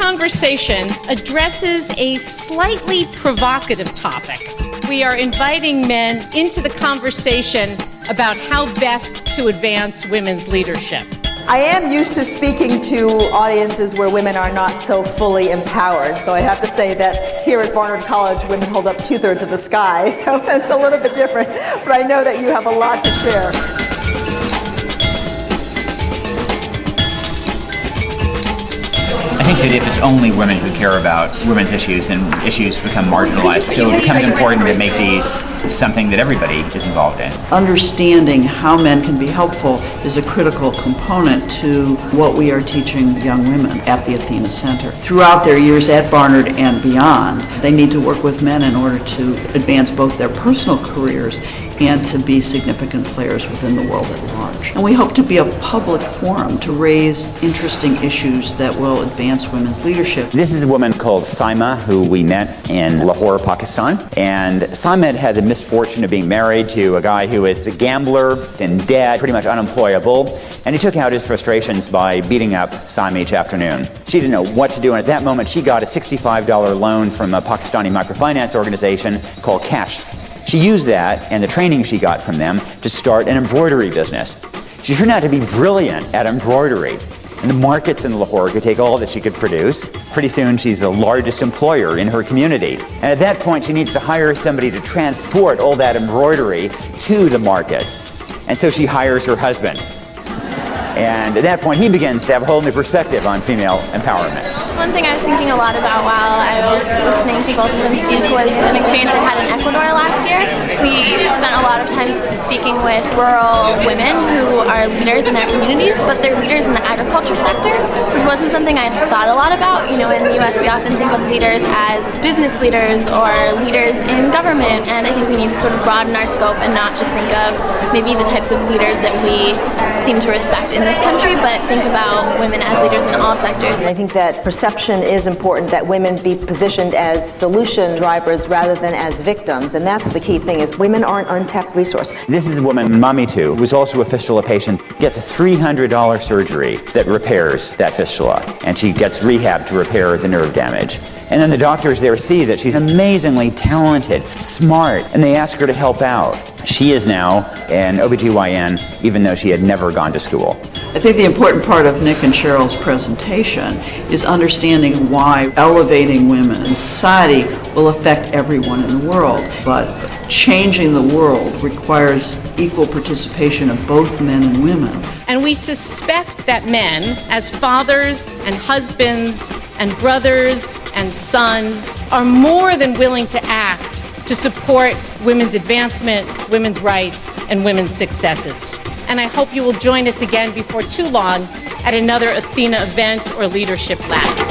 conversation addresses a slightly provocative topic. We are inviting men into the conversation about how best to advance women's leadership. I am used to speaking to audiences where women are not so fully empowered, so I have to say that here at Barnard College, women hold up 2/3 of the sky, so it's a little bit different, but I know that you have a lot to share. I think that if it's only women who care about women's issues, then issues become marginalized. So it becomes important to make these something that everybody is involved in. Understanding how men can be helpful is a critical component to what we are teaching young women at the Athena Center. Throughout their years at Barnard and beyond, they need to work with men in order to advance both their personal careers and to be significant players within the world at large. And we hope to be a public forum to raise interesting issues that will advance women's leadership. This is a woman called Saima, who we met in Lahore, Pakistan. And Saima had the misfortune of being married to a guy who was a gambler, in debt, pretty much unemployable. And he took out his frustrations by beating up Saima each afternoon. She didn't know what to do, and at that moment she got a $65 loan from a Pakistani microfinance organization called Cash. She used that and the training she got from them to start an embroidery business. She turned out to be brilliant at embroidery, and the markets in Lahore could take all that she could produce. Pretty soon she's the largest employer in her community. And at that point she needs to hire somebody to transport all that embroidery to the markets. And so she hires her husband. And at that point he begins to have a whole new perspective on female empowerment. One thing I was thinking a lot about while I was listening to both of them speak was an experience I had in Ecuador last year. We spent a lot of time speaking with rural women who are leaders in their communities, but they're leaders in the agriculture sector, which wasn't something I thought a lot about. You know, in the US we often think of leaders as business leaders or leaders in government, and I think we need to sort of broaden our scope and not just think of maybe the types of leaders that we seem to respect in this country, but think about women as leaders in all sectors. I think that perception is important, that women be positioned as solution drivers rather than as victims, and that's the key thing, is women are an untapped resource. This is a woman, Mamitu, who's also a fistula patient, gets a $300 surgery that repairs that fistula, and she gets rehab to repair the nerve damage. And then the doctors there see that she's amazingly talented, smart, and they ask her to help out. She is now an OBGYN, even though she had never gone to school. I think the important part of Nick and Sheryl's presentation is understanding why elevating women in society will affect everyone in the world. But changing the world requires equal participation of both men and women. And we suspect that men, as fathers and husbands and brothers and sons, are more than willing to act to support women's advancement, women's rights, and women's successes. And I hope you will join us again before too long at another Athena event or leadership lab.